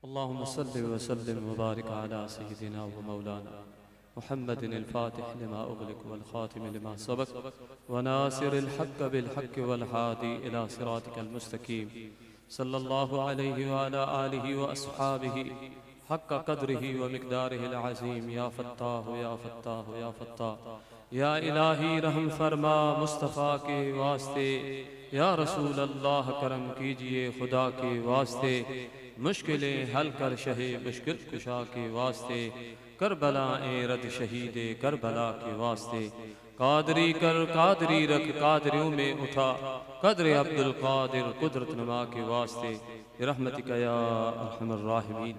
अल्लाहुम्मा सल्लि व सल्लिम व बारिक अला सय्यिदिना व मौलाना मुहम्मदिन अल-फातिह लिमा उग़लिक़ वल ख़ातिम लिमा सबक़ व नासिरिल हक़्क़ बिल हक़्क़ वल हादी इला सिरातिकल मुस्तक़ीम सल्लल्लाहु अलैहि व अला आलिहि व अस्हाबिहि हक़्क़ क़द्रिहि व मिक़दारिहिल अज़ीम। या फ़त्ताह या फ़त्ताह या फ़त्ताह या इलाही रहम फरमा मुस्तफ़ा के वास्ते, या रसूल अल्लाह करम कीजिए खुदा के वास्ते, मुश्किलें हल कर शहे मुश्किल कुशा के वास्ते, करबलाएं रद शहीदे करबला के वास्ते। कादरी कर कादरी रख कादरियों में उठा, कद्र अब्दुल कादिर कुदरत नमा के वास्ते, रहमतिका या अरहमर राहिमीन।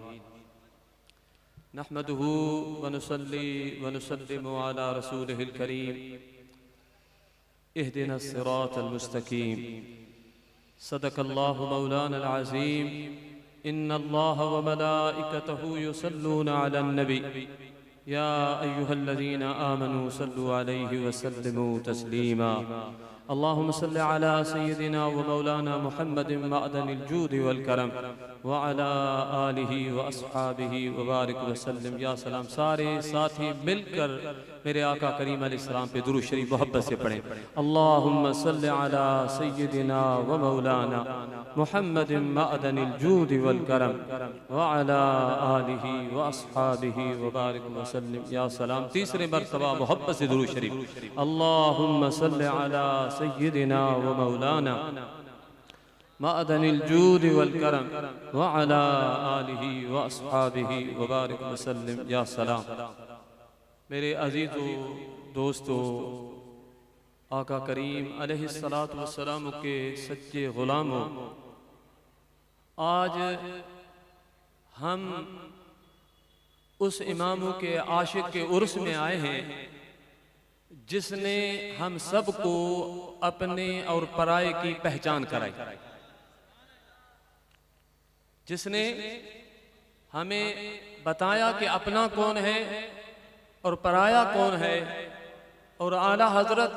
नहमदुहु व नुसल्ली व नुसल्लिमु अला रसूलिहिल करीम, इहदिनस सिरातल मुस्तकीम। सदक़ल्लाहु मौलानल अज़ीम। इन्नल्लाह व मलाइकतहु युसल्लूना अलन नबी, या अय्युहल्लज़ीना आमनू सल्लु अलैहि व सल्लिमू तस्लीमा। अल्लाहुम्मा सल्लि अला सय्यिदिना व मौलाना मुहम्मदिन मअदनिल जूदि वल करम व अला आलिहि व अस्हाबिहि व बारिक व सल्लिम। या सलाम। सारे साथी मिलकर मेरे आका करीम अलैहिस्सलाम पे दुरूद शरीफ मोहब्बत से पढ़ें। अल्लाहुम्मा सल्लि अला सय्यिदिना व मौलाना मुहम्मदिन मअदनिल जूदि वल करम व अला आलिहि व अस्हाबिहि व बारिक व सल्लिम। या सलाम। तीसरे मरतबा मोहब्बत से दुरूद शरीफ। अल्लाहुम्मा सल्लि अला सय्यिदिना व मौलाना मअदनिल जूदि वल करम व अला आलिहि व अस्हाबिहि व बारिक व सल्लिम। या सलाम। मेरे अजीज़ों दोस्तों, आका करीम अलैहिस्सलातु वस्सलाम के सच्चे गुलामों, आज हम उस इमामों के आशिक के उर्स में आए हैं जिसने हम सबको अपने और पराये की पहचान कराई, जिसने हमें बताया कि अपना कौन है और पराया कौन है। और आला हजरत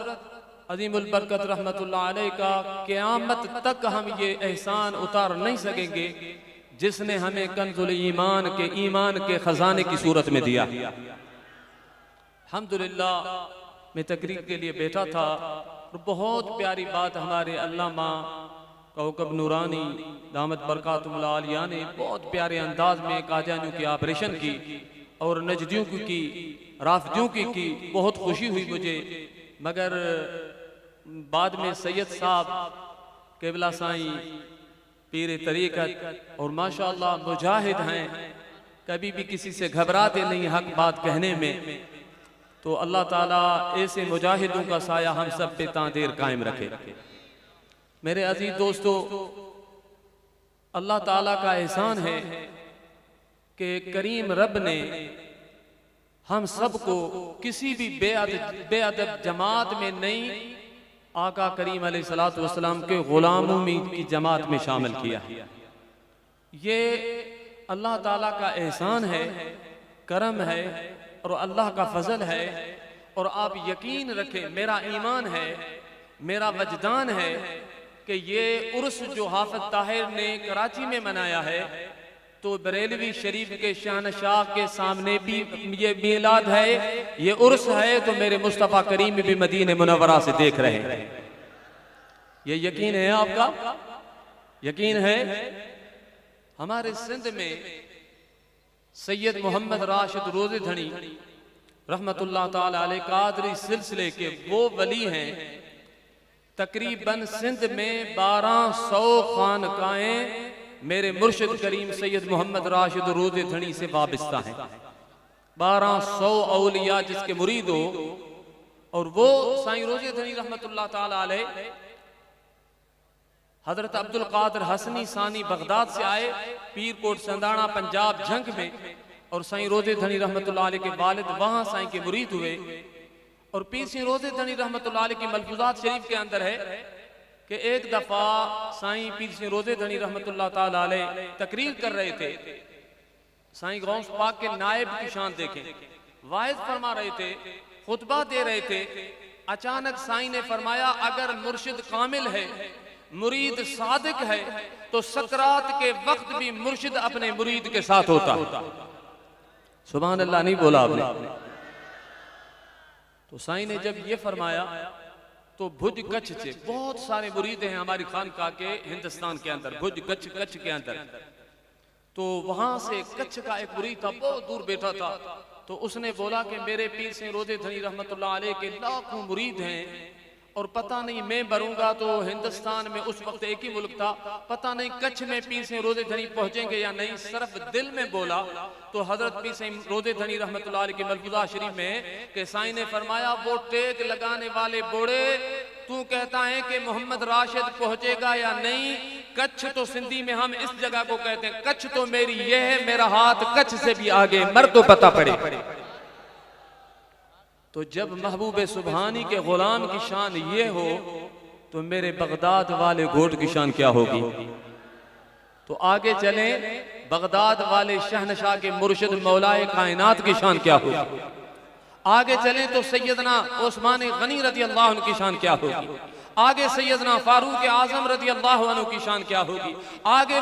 अज़ीमुल बरकत रहमतुल्लाह अलैह का क़यामत तक हम ये एहसान उतार नहीं सकेंगे जिसने हमें कंजुल ईमान के खजाने की सूरत में दिया। अल्हम्दुलिल्लाह, मैं तकरीर के लिए बैठा था और बहुत प्यारी बात हमारे अल्लामा कौकब नूरानी दामत बरकातुहुल आलिया ने बहुत प्यारे अंदाज में कादियानियों की ऑपरेशन की और नजदियों की राफदियों की बहुत खुशी हुई मुझे। मगर बाद में सैयद साहब केबला साईं पीर तरीक़त और माशाअल्लाह मुजाहिद हैं, कभी भी किसी से घबराते नहीं हक बात कहने में। तो अल्लाह ताला ऐसे मुजाहिदों का साया हम सब पे तादेर कायम रखे। मेरे अजीज दोस्तों, अल्लाह ताला का एहसान है कि करीम रब ने हम सबको किसी भी बेअदब जमात में नहीं, आका करीम अलैहिस्सलातु वस्सलाम के गुलामों की जमात में शामिल किया। ये अल्लाह ताला का एहसान है, करम है और अल्लाह का फजल है। और आप यकीन रखें, मेरा ईमान है, मेरा वजदान है कि ये उर्स जो हाफिज ताहिर ने कराची में मनाया है, तो बरेलवी शरीफ के शानशाह के सामने भी ये मिलाद है, ये उर्स है, तो मेरे मुस्तफ़ा करीम भी मदीने मुनव्वरा से देख रहे हैं। ये यकीन है आपका? यकीन है? हमारे सिंध में सैयद मोहम्मद राशिद रोज़े धनी रहमतुल्लाह ताला अलैह कादरी सिलसिले के वो वली हैं, तकरीबन सिंध में 1200 खानकाएं मेरे मुर्शिद करीम सैयद मोहम्मद राशिद रोज़े धनी से वाबस्ता हैं। 1200 औलिया जिसके मुरीद हो। और वो साईं रोज़े धनी रहमतुल्लाह ताला अलैह हजरत अब्दुल कादिर हसनी सानी बगदाद से आए, पीरकोट संदाना पंजाब जंग में, और साईं रोज़े धनी रहमतुल्लाह अलैह के वालिद वहां साईं के मुरीद हुए। और पीर सिंह रोज़े धनी रहमतुल्लाह अलैह की मलफूजात शरीफ के अंदर है कि एक दफा साईं पीर सिंह रोज़े धनी रहमतुल्लाह ताला अलैह तकरीर कर रहे थे। साईं गौस पाक के नायब की शान देखें, वाइज फरमा रहे थे, खुतबा दे रहे थे। अचानक साईं ने फरमाया, अगर मुर्शिद कामिल है, मुरीद सादिक है तो सकरात के वक्त भी मुर्शिद अपने मुरीद के साथ होता है। सुभान अल्लाह नहीं बोला आपने? तो साईं ने जब ये फरमाया तो भुज कच्छ से बहुत सारे मुरीद हैं हमारी खानकाह के हिंदुस्तान के अंदर, भुज कच्छ के अंदर। तो वहां से कच्छ का एक मुरीद था, बहुत दूर बैठा था। तो उसने बोला कि मेरे पीर सिंह रोज़े धनी रहमतुल्लाह अलैह के लाखों मुरीद हैं और पता नहीं मैं भरूंगा तो हिंदुस्तान में उस वक्त एक ही मुल्क था, पता नहीं कच्छ में पीर सिंह रोज़े धनी पहुंचेंगे या नहीं। सिर्फ दिल में बोला तो हजरत पीर सिंह रोज़े धनी रहमतुल्लाह अलैह की मलफूजा शरीफ में कि साईं ने फरमाया वो टेक लगाने वाले बोड़े, तू कहता है कि मोहम्मद राशिद पहुंचेगा या नहीं। कच्छ तो सिंधी में हम इस जगह को कहते हैं, कच्छ तो मेरी ये है, मेरा हाथ कच्छ से भी आगे, मर तो पता पड़े। तो जब महबूब सुबहानी के गुलाम की शान ये हो तो मेरे बगदाद वाले घोट की शान क्या होगी। तो आगे चलें, बगदाद वाले शहनशाह के मुर्शिद मौलाए कायनात की शान क्या होगी। आगे चलें तो सैयदना उस्मान गनी रज़ी अल्लाह अन्हु की शान क्या होगी। आगे सैयदना फारूक आजम रज़ी अल्लाह अन्हु की शान क्या होगी। आगे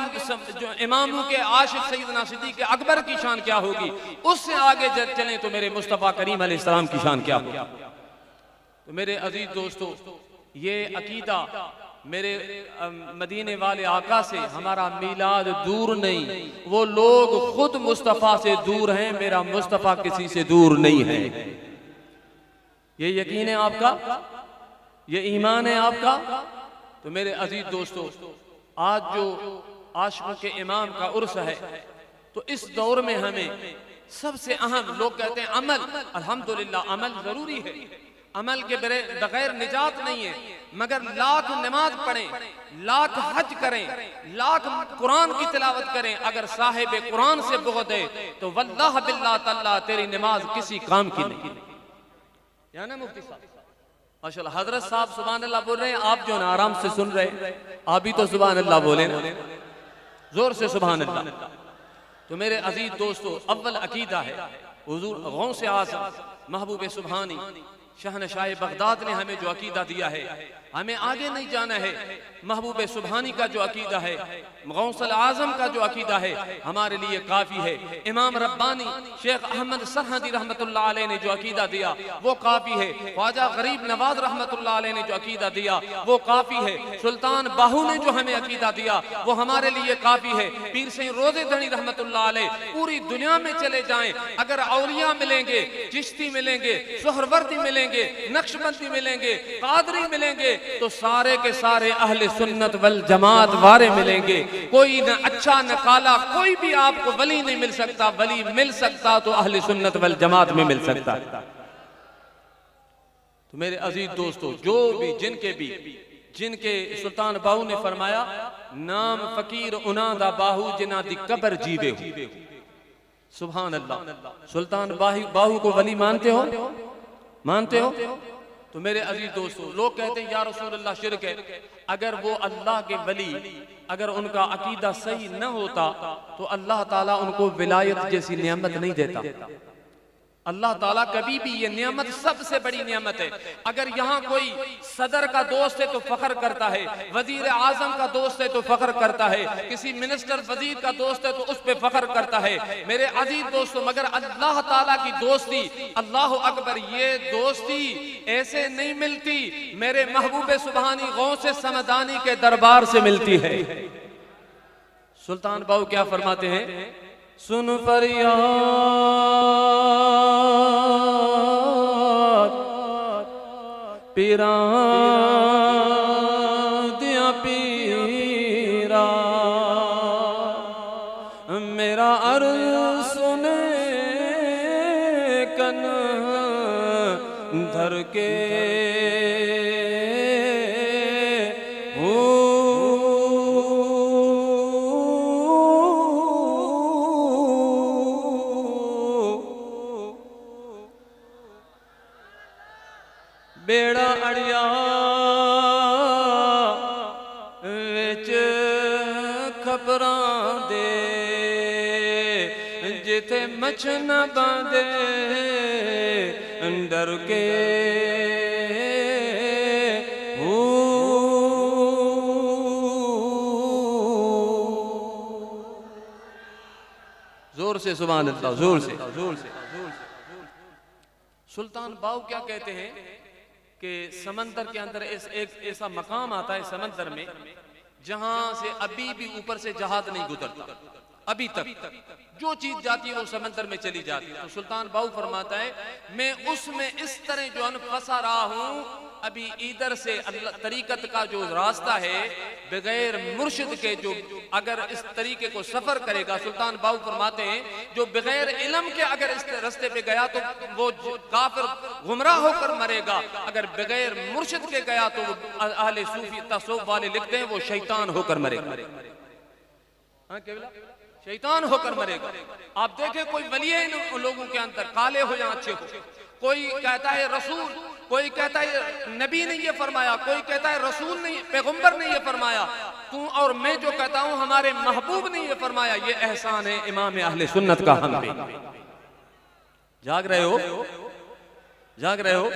जो इमामों के आशिक सैयदना सिद्दीक़ अकबर की शान क्या होगी। उससे आगे चलें तो मेरे मुस्तफ़ा करीम अलैहिस्सलाम की शान क्या होगी। तो मेरे अजीज दोस्तों, ये अकीदा मेरे मदीने वाले आका से हमारा मीलाद दूर नहीं, वो लोग खुद मुस्तफ़ा से दूर हैं, मेरा मुस्तफ़ा किसी से दूर नहीं है। ये यकीन है आपका, ये ईमान है आपका। तो मेरे अजीज दोस्तों, आज जो आशिकों के इमाम का उर्स है, तो इस दौर में हमें सबसे अहम, लोग कहते हैं अमल, अल्हम्दुलिल्लाह अमल जरूरी है, अमल के बगैर निजात नहीं है, मगर लाख नमाज पढ़ें, लाख हज करें, लाख कुरान की तिलावत करें, अगर साहिब कुरान से बुग़्ज़ है तो वल्लाह बिल्लाह तल्ला तेरी नमाज किसी काम की नहीं। या ना मुफ्ती साहब, माशाअल्लाह हजरत साहब सुभान अल्लाह बोल रहे हैं, आप जो ना आराम से सुन रहे हैं, आप भी तो सुभान अल्लाह बोले ना, जोर से सुभान अल्लाह। तो मेरे अजीज दोस्तों, अव्वल अकीदा है हुजूर गौसे आज़म महबूब सुबहानी शहनशाह बगदाद ने हमें जो अकीदा दिया है, हमें आगे नहीं जाना है। महबूब सुबहानी का जो अकीदा है, गौसल आजम का जो अकीदा है, हमारे लिए काफी है। इमाम रब्बानी शेख अहमद सरहदी रहमतुल्लाह अलैह ने जो अकीदा दिया वो काफी है। ख्वाजा गरीब नवाज रहमतुल्लाह अलैह ने जो अकीदा दिया वो काफी है। सुल्तान बाहू ने जो हमें अकीदा दिया वो हमारे लिए काफी है। पीर सिंह रोज़े धनी रहमतुल्लाह अलैह, पूरी दुनिया में चले जाएं, अगर औलिया मिलेंगे, चिश्ती मिलेंगे, सोहरवर्दी मिलेंगे, नक्शबंदी मिलेंगे, कादरी मिलेंगे, तो सारे के सारे अहले सुन्नत वल जमात वाले मिलेंगे। कोई न अच्छा न काला, कोई भी आपको वली नहीं मिल सकता। वली मिल सकता तो अहले सुन्नत वल जमात में मिल सकता। तो मेरे अजीज दोस्तों, जो भी जिनके सुल्तान बाहू ने फरमाया, नाम फकीर उना दा बाहू जिना दी कबर जीवे। सुभान अल्लाह। सुल्तान बाहू को वली मानते हो? तो मेरे अजीज दोस्तों, लोग कहते हैं या रसूल अल्लाह शिर्क है। अगर वो अल्लाह के वली, अगर उनका अकीदा सही न होता तो अल्लाह ताला उनको विलायत जैसी नियामत नहीं देता। अल्लाह ताला कभी भी, ये नियामत सबसे बड़ी नियामत है। अगर यहाँ कोई सदर का दोस्त है तो फख्र करता है, वजीर आजम का दोस्त है तो फख्र करता है, किसी मिनिस्टर वजीर का दोस्त है तो उस पर फख्र करता है। मेरे अजीज दोस्तों, मगर अल्लाह ताला की दोस्ती, अल्लाह अकबर, ये दोस्ती ऐसे नहीं मिलती, मेरे महबूब सुबहानी गौसे समदानी के दरबार से मिलती है। सुल्तान बाहू क्या फरमाते हैं? सुन फरियाद पीरा दिया पीरा, मेरा अर्ज़ सुने कन धर के, बेड़ा अड़िया विच खबरां दे, जिथे मछ न बांधे डर के। जोर से सुभान अल्लाह, जोर से, जोर से। सुल्तान बाहू क्या कहते हैं कि समंदर के अंदर एक ऐसा मकाम आता है समंदर में जहां से अभी भी ऊपर से जहाज नहीं गुजरता, अभी तक जो चीज जाती है वो समंदर में चली जाती है। तो सुल्तान बाहू फरमाता है मैं उसमें इस तरह जो फंसा रहा हूं, अभी इधर से अल्लाह तरीकत का जो रास्ता है बगैर मुर्शिद के जो अगर इस तरीके को सफर करेगा, सुल्तान बाहू फरमाते हैं जो बगैर इल्म के अगर इस रास्ते पे गया तो वो काफिर गुमराह होकर मरेगा, अगर बगैर मुर्शिद के गया तो वो अहले सूफी तसव्वुफ वाले लिखते हैं वो शैतान होकर मरेगा। हाँ केवला शैतान होकर मरेगा। आप देखें कोई वली है इन लोगों के अंदर, काले हो या अच्छे हो, कोई कहता है रसूल, कोई कहता है नबी ने ये फरमाया, कोई कहता है रसूल ने पैगंबर ने ये फरमाया, तू और मैं जो कहता हूं हमारे महबूब ने ये फरमाया। ये एहसान है इमाम अहले सुन्नत का हम पे। जाग रहे हो, जाग रहे हो?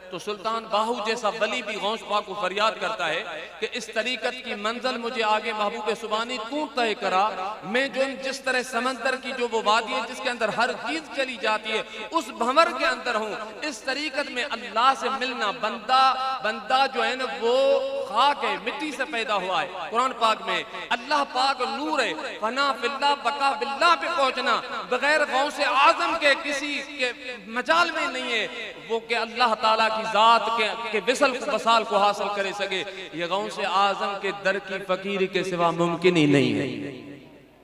तो सुल्तान बाहू जैसा वली भी गौस पाक को फरियाद करता है कि इस तरीकत की मंजिल मुझे आगे महबूब सुबानी तू तय करा। मैं जो जिस तरह समंदर की जो वो वादी है जिसके अंदर हर चीज चली जाती है उस भंवर के अंदर हूँ। इस तरीकत में अल्लाह से मिलना, बंदा जो है ना वो खाक है, मिट्टी से पैदा हुआ है। कुरान पाक में अल्लाह पाक नूर है, फना फिल्लाह बका बिल्लाह पे पहुंचना बगैर गौस आजम के किसी के मजाल में नहीं है। वो के अल्लाह ताला की जात के विसल वसाल को हासिल करे सके, ये गौस आजम के दर की फकीरी के सिवा मुमकिन ही नहीं है।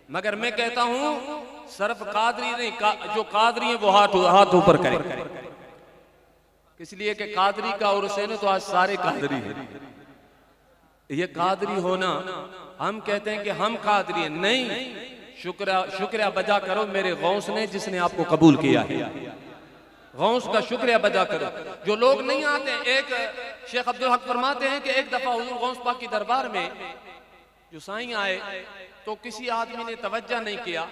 मगर मैं कहता हूं सिर्फ कादरी नहीं, जो कादरी है वो हाथ ऊपर करे, इसलिए कि कादरी का उर्स है ना तो आज सारे कादरी है। ये कादरी होना, हम कहते हैं कि हम कादरी हैं, नहीं, शुक्रिया बजा करो मेरे गौस ने जिसने आपको कबूल किया है। गौस का शुक्रिया बजा करो। जो लोग नहीं आते, एक शेख अब्दुल हक फरमाते हैं कि एक दफा हुजूर गौस पाक की दरबार में जो साईं आए तो किसी आदमी ने तवज्जो नहीं किया,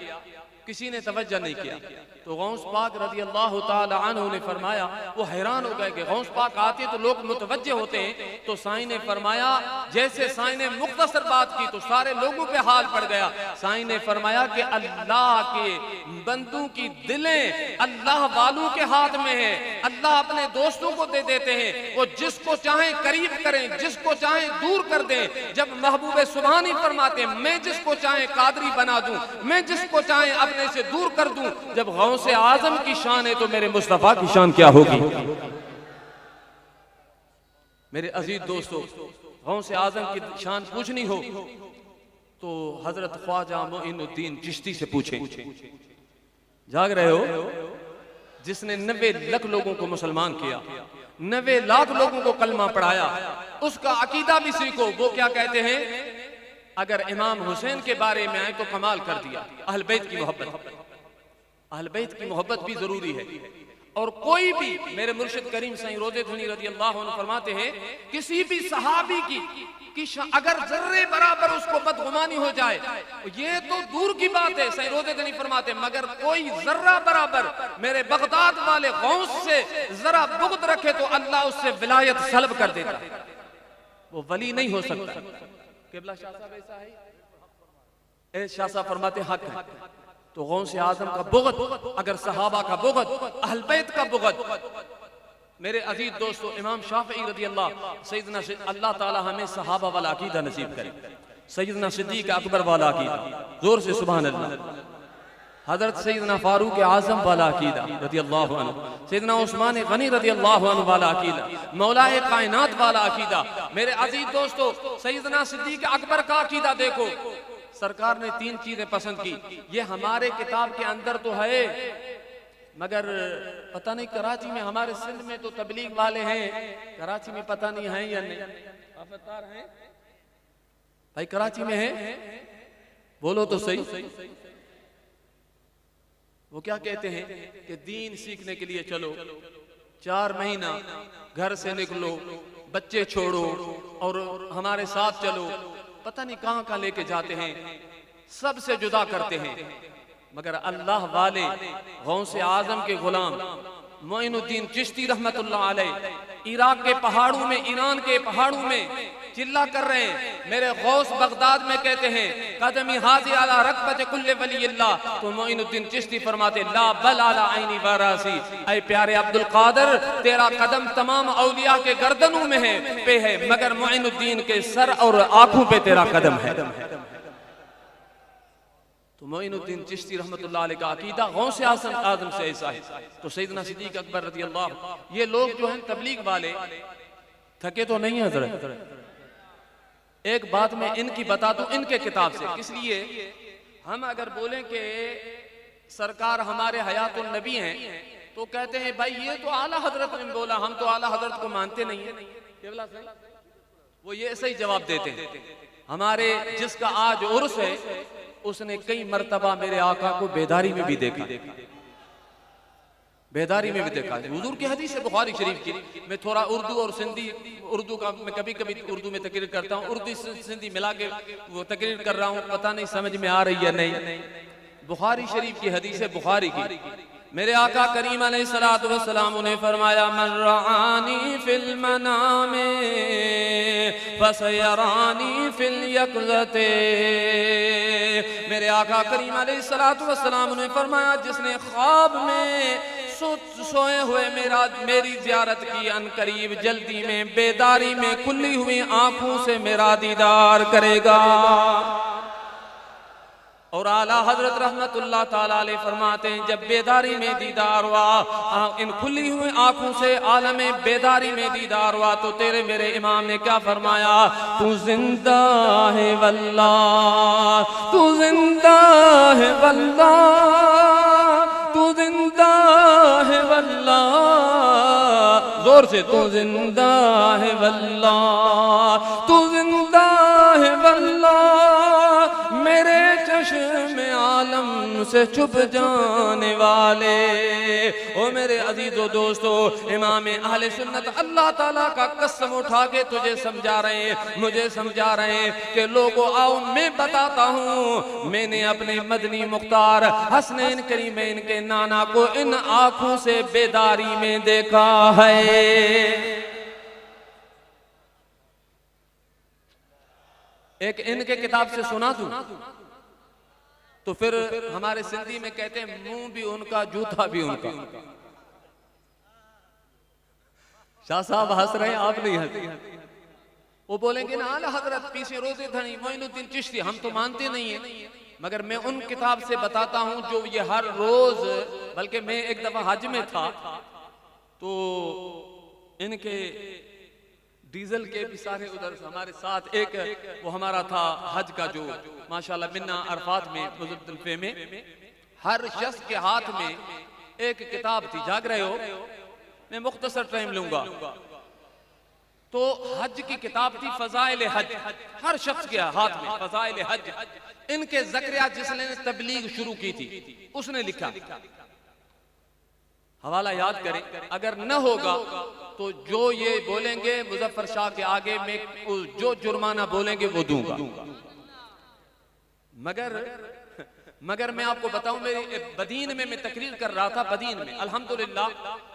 किसी ने तवज्जो नहीं किया। तो गौस पाक रज़ी अल्लाह ताला अन्हु ने फरमाया, वो हैरान हो गए कि गौस पाक आते तो लोग मुतवज्जे होते हैं। तो साईं ने फरमाया, जैसे साईं ने मुख्तसर बात की तो सारे लोगों पे हाल पड़ गया। साईं ने फरमाया कि अल्लाह के बंदों की दिलें अल्लाह वालों के हाथ में है, अल्लाह अपने दोस्तों को दे देते हैं, वो जिसको चाहे करीब करें, जिसको चाहे दूर कर दें। जब महबूब सुभानी फरमाते हैं मैं जिसको चाहे कादरी बना दूं, मैं जिसको चाहे अपने से दूर कर दूं। जब गौस आजम की शान है तो मेरे मुस्तफा की शान क्या होगी? मेरे अजीज दोस्तों, गौस आजम की शान पूछनी हो तो हजरत ख्वाजा मोइनुद्दीन चिश्ती से पूछें। जाग रहे हो? जिसने 90 लाख लोगों को मुसलमान किया, 90 लाख लोगों को कलमा पढ़ाया, उसका अकीदा भी सीखो। वो क्या कहते हैं, अगर इमाम हुसैन के बारे में आए तो कमाल कर दिया। अहल बैत की मोहब्बत, अहल बैत की मोहब्बत भी जरूरी है। और कोई भी, मेरे मुर्शिद करीम साईं रोज़े धनी रज़ी अल्लाह अन्हु फरमाते हैं, किसी भी सहाबी की अगर जर्रे बराबर उसको बदगुमानी हो जाए, ये तो दूर की बात है, साईं रोज़े धनी फरमाते हैं, मगर कोई जर्रा बराबर मेरे बगदाद वाले गौस से जरा बुग़्द रखे तो अल्लाह उससे विलायत सल्ब कर देता, वो वली नहीं हो सकता। क़िबला शाह साहब ऐसा है, शाह साहब फरमाते हक है। तो गौस आजम का बुग़्द, अगर सहाबा का बुग़्द, अहल बैत का बुग़्द। मेरे अजीज दोस्तों, इमाम शाफ़िई रज़ी सैयदना अल्लाह ताला हमें सहाबा वाला अकीदा नसीब करे, सैयदना सिद्दीक़ अकबर वाला अकीदा, जोर से सुभान अल्लाह। हज़रत सैयदना फारूक आज़म वाला अकीदा रज़ी अल्लाह अन्हु, सैयदना उस्मान गनी रज़ी अल्लाह अन्हु वाला अकीदा, मौलाए कायनात वाला अकीदा। मेरे अजीज दोस्तों, सैयदना सिद्दीक़ अकबर का अकीदा देखो। सरकार ने 3 चीजें पसंद की। ये हमारे किताब के अंदर तो है, मगर पता नहीं कराची में, हमारे सिंध में तो तबलीग वाले हैं, कराची में पता नहीं है या नहीं। आफतार हैं भाई, कराची में है, बोलो तो सही। वो क्या कहते हैं कि दीन सीखने के लिए चलो, 4 महीना घर से निकलो, बच्चे छोड़ो और हमारे साथ चलो। पता नहीं कहां कहां लेके जाते हैं, सबसे जुदा करते हैं। मगर अल्लाह वाले गौस आजम के गुलाम मोइनुद्दीन चिश्ती रहमतुल्लाह अलैह इराक के पहाड़ों में, ईरान के पहाड़ों में चिल्ला कर रहे हैं। मेरे गौस बगदाद में कहते हैं कदमी हाजी अला रकबत कुल्ले वलील्लाह, तो मोइनुद्दीन चिश्ती फरमाते ला बल अला आईनी वरासी। ऐ प्यारे अब्दुल कादिर, तेरा कदम तमाम औलिया के गर्दनों में है पे है, मगर मोइनुद्दीन के सर और आंखों पे तेरा कदम है। तो मोइनुद्दीन चिश्ती रहमतुल्लाह अलैह का अकीदा गौसे आज़म से ऐसा है। तो सैयदना सिद्दीक़ अकबर रज़ी अल्लाह, ये लोग जो हैं तबलीग वाले थके तो नहीं है हज़रत। एक बात मैं इनकी बता दूं इनके किताब से, इसलिए हम अगर बोलें कि सरकार हमारे हयातुन नबी हैं तो कहते हैं भाई ये तो आला हजरत ने बोला, हम तो आला हजरत को मानते नहीं है। वो ये ऐसे ही जवाब देते हैं। हमारे जिसका आज उर्स है उसने कई मर्तबा मेरे आका को बेदारी में भी देखा, बेदारी में भी देखा। हुजूर की हदीस है बुखारी शरीफ की। मैं थोड़ा उर्दू और सिंधी, उर्दू का मैं कभी कभी उर्दू में तकरीर करता हूँ, उर्दू सिंधी मिला के वो तकरीर कर रहा हूँ, पता नहीं समझ में आ रही है नहीं। बुखारी शरीफ की हदीस है बुखारी की। मेरे आका करीम अलैहिस्सलातु वस्सलाम ने फरमाया मन रआनी फिल मनामे फसयरानी फिल यक़ज़ते। मेरे आका करीम अलैहिस्सलातु वस्सलाम ने फरमाया जिसने ख्वाब में सोए हुए मेरी ज़ियारत की अनकरीब जल्दी में बेदारी में खुली हुई आंखों से मेरा दीदार करेगा। और आला हजरत रहमतुल्लाह ताला अलैह फरमाते हैं जब बेदारी में दीदार हुआ, इन खुली हुई आंखों से आलम बेदारी में दीदार हुआ, तो तेरे मेरे इमाम ने क्या फरमाया, तू जिंदा है वल्लाह, तू जिंदा है वल्लाह, तू जिंदा है वल्लाह, जोर से, तू जिंदा है वल्लाह, तू जिंदा है वल्लाह, मेरे चश्मे आलम से छुप जाने वाले। ओ मेरे अजीजों दोस्तों, इमाम अहले सुन्नत अल्लाह ताला का कसम उठा के तुझे समझा रहे हैं, मुझे समझा रहे हैं कि लोगों आओ मैं बताता हूँ, मैंने अपने मदनी मुख्तार हसनैन करीमैन के नाना को इन आंखों से बेदारी में देखा है। एक इनके किताब से सुना दूं तो फिर हमारे सिंधी में कहते हैं मुंह भी उनका जूता भी उनका। शाह साहब हंस रहे हैं, आप नहीं हंसते। वो बोलेंगे ना आला हजरत पीछे रोजे धनी मोइनुद्दीन चिश्ती, हम तो मानते नहीं है, मगर मैं उन किताब से बताता हूं जो ये हर रोज, बल्कि मैं एक दफा हज में था तो इनके डीजल के भी सारे उधर हमारे साथ, एक वो हमारा था हज का जो माशाल्लाह मिन्ना अरफात में मुज़द्दलिफे में, हर शख्स के हाथ में एक किताब थी। जाग रहे हो, मैं मुख्तसर टाइम लूंगा। तो हज की किताब थी फज़ाइल हज, हर शख्स के हाथ में फज़ाइल हज। इनके ज़करिया जिसने तबलीग शुरू की थी उसने लिखा, हवाला याद करें, अगर न होगा तो जो ये बोलेंगे मुजफ्फर शाह के आगे में जो जुर्माना बोलेंगे वो दूंगा। मगर मैं आपको बताऊं, मेरी बदीन में मैं तकरीर कर रहा था, बदीन में अल्हम्दुलिल्लाह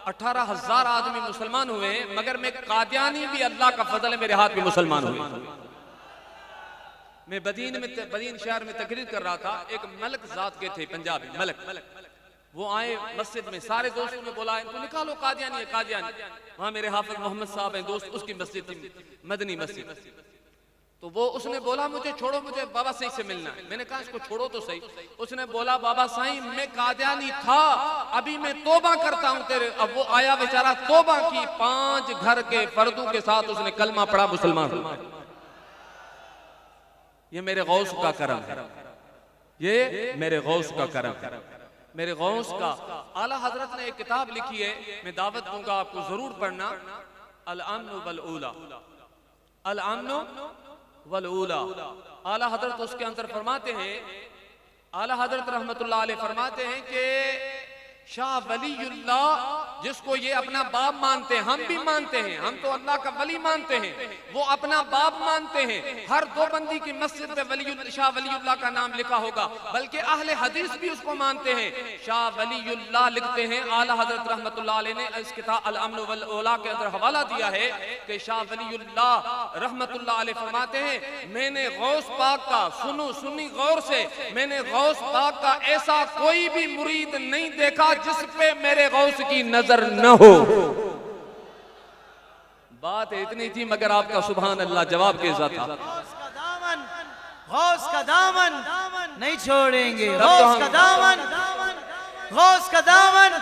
18,000 आदमी मुसलमान हुए, मगर मैं कादियानी भी अल्लाह का फजल है मेरे हाथ में मुसलमान हुए। मैं बदीन शहर में तकरीर कर रहा था, एक मलक जात के थे पंजाबी मलक, वो आए मस्जिद में, सारे दोस्तों ने बोला इनको निकालो, कादियानी है कादियानी। वहां मेरे हाफिज मोहम्मद साहब हैं दोस्त, उसकी मस्जिद थी मदनी मस्जिद। तो वो उसने बोला मुझे छोड़ो, मुझे बाबा सही से मिलना है। मैंने कहा इसको छोड़ो तो सही। उसने बोला बाबा साईं मैं कादियानी था, अभी मैं तौबा करता हूं तेरे। अब वो आया बेचारा, तौबा की, 5 घर के फर्दों के साथ उसने कलमा पढ़ा, मुसलमान हुआ। ये मेरे गौस का करम है, ये मेरे गौस का करम है। मेरे गौस का आला हजरत ने एक किताब लिखी है, मैं दावत दूंगा आपको जरूर पढ़ना, अल-अम्न वल ऊला, अल-अम्न वल ऊला। आला हजरत उसके अंदर फरमाते हैं, आला हजरत रहमतुल्लाह अलैह फरमाते हैं कि शाह वलीउल्लाह जिसको ये अपना बाप मानते हैं, हम भी मानते हैं, हम तो अल्लाह का वली मानते हैं, वो अपना बाप मानते हैं। हर दो बंदी की मस्जिद पे शाह वलीउल्लाह का नाम लिखा होगा, बल्कि अहले हदीस भी उसको मानते हैं। शाह वलीउल्लाह लिखते हैं, आला हजरत रहमतुल्लाह अलैह ने इस किताब अल अम्न वल औला के अंदर हवाला दिया है कि शाह वलीउल्लाह रहमतुल्लाह अलैह फरमाते हैं, मैंने गौस पाक का, सुनी गौर से, मैंने गौस पाक का ऐसा कोई भी मुरीद नहीं देखा जिस पे मेरे गौस की नजर न हो। बात इतनी थी मगर आपका सुभान अल्लाह जवाब कैसा था। गौस का दामन नहीं छोड़ेंगे, गौस का दामन, गौस का दामन,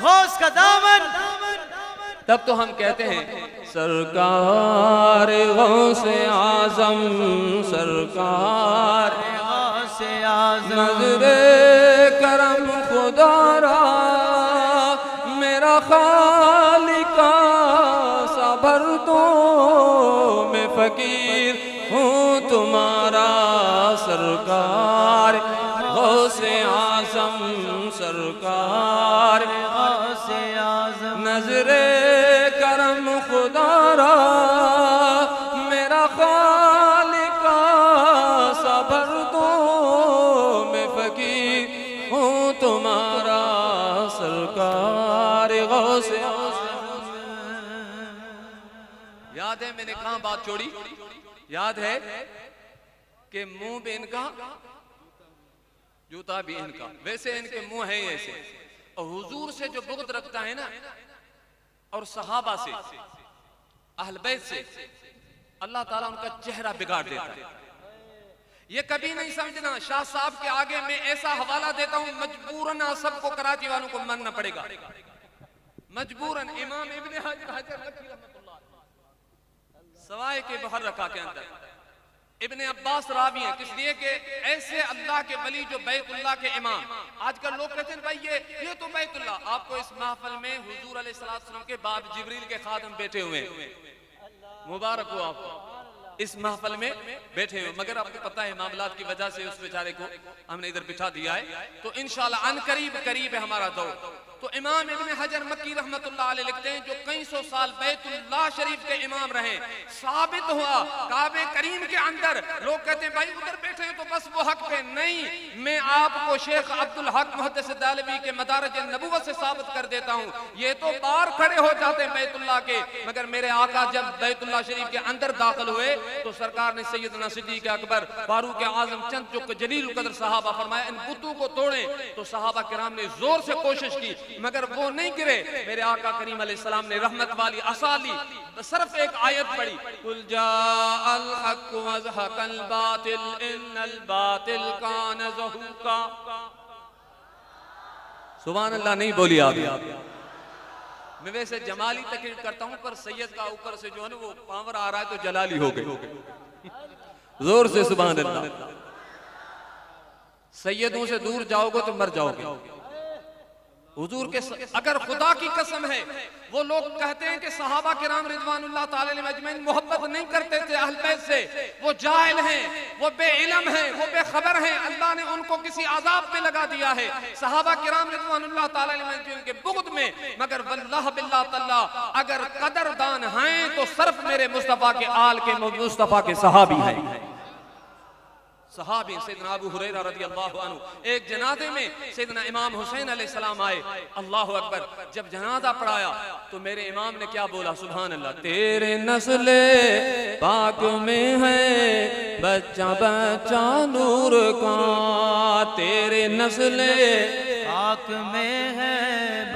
गौस का दामन। तब तो हम कहते हैं सरकार गौसे आजम, सरकार गौसे आजम, नजरे करम खुदारा, मेरा खालिका सबर दो, मैं फकीर हूँ तुम्हारा। सरकार गौसे आजम, सरकार गौसे आजम, नजरे करम खुदारा, मेरा खालिका सबर दो, मैं फकीर हूँ तुम्हारा। सरकार गौसे याद है मैंने कहाँ बात छोड़ी? याद है कि मुंह भी इनका जूता भी इनका, वैसे इनके मुंह है ऐसे। और हुजूर से जो बुग़्ज़ रखता है ना, और सहाबा से, अहल बैत से, अल्लाह ताला उनका चेहरा बिगाड़ देता है। ये कभी नहीं समझना। शाह साहब के आगे मैं ऐसा हवाला देता हूं, मजबूरन आप सबको कराची वालों को मानना पड़ेगा, मजबूरन। इमाम इब्ने हजर मक्की रहमतुल्लाह सवाए के मुहर्रका के अंदर इब्ने अब्बास रावी हैं, किस लिए कि ऐसे अल्लाह के वली जो बैतुल्लाह के इमाम। आजकल लोग कहते हैं भाई ये तो बैतुल्लाह। आपको इस महफिल में हुजूर अलैहिस्सलाम के बाप जिब्रील के खादम बैठे हुए हैं, मुबारक हो आपको इस महफिल में बैठे हुए। मगर आपको पता है मामलात की वजह से उस बेचारे को हमने इधर बिठा दिया है, तो इंशाल्लाह अन करीब है हमारा दौर। तो इमाम इब्ने हजर मक्की रहमतुल्लाह अलैह लिखते हैं, जो कई सौ साल बैतुल्लाह शरीफ के इमाम रहे, साबित हुआ काबे करीम के अंदर लोग कहते हैं भाई उधर बैठे हैं तो बस वो हक पे नहीं। मैं आपको शेख अब्दुल हक मुहद्दिस देहलवी के मदारिज नबुव्वत से साबित कर देता हूँ। ये तो बाहर खड़े हो जाते हैं बैतुल्लाह के, मगर मेरे आका जब बैतुल्लाह शरीफ के अंदर दाखिल हुए तो सरकार ने सैयदना सिद्दीक़ अकबर, फारूक आजम, चंद जो जलील कदर सहाबा फरमाया इन बुतों को तोड़ें। तो सहाबा किराम ने जोर से कोशिश की मगर वो नहीं गिरे। मेरे आका करीम अलैहिस्सलाम ने रहमत वाली असाली सिर्फ एक आयत पढ़ी, कुल जाअल हक व ज़हक़ल बातिल इन्नल बातिल कान ज़हूक़ा। सुभान अल्लाह नहीं बोली आप। मैं वैसे जमाली तकरीर करता हूं, पर सैयद का ऊपर से जो है ना वो पावर आ रहा है तो जलाली हो गई। जोर से सुभान अल्लाह। सैयदों से दूर जाओगे तो मर जाओगे। हुजूर के अगर खुदा की कसम है, वो लोग कहते हैं कि सहाबा किराम रिज़वानुल्लाह ताला अलैहिम अजमईन मोहब्बत नहीं करते थे अहल बैत से, वो जाहिल हैं, वो बेइल्म हैं, वो बेखबर हैं, अल्लाह ने उनको किसी अजाब में लगा दिया है सहाबा किराम रिज़वानुल्लाह ताला अलैहिम अजमईन के बुग़्ज़ में। मगर वल्लाह बिल्लाह तल्ला अगर कदरदान हैं तो सिर्फ मेरे मुस्तफ़ा के आल के मुस्तफ़ा के सहाबी हैं। सहाबी सैयदना अबू हुरैरा रज़ियल्लाहु अन्हु एक जनाजे में सैयदना इमाम हुसैन अलैहिस्सलाम आए। अल्लाहु अकबर। जब जनाजा पढ़ाया तो मेरे इमाम ने क्या बोला? सुभान अल्लाह। तेरे नस्ले पाक में है बच्चा बच्चा नूर का, तेरे नस्ले पाक में है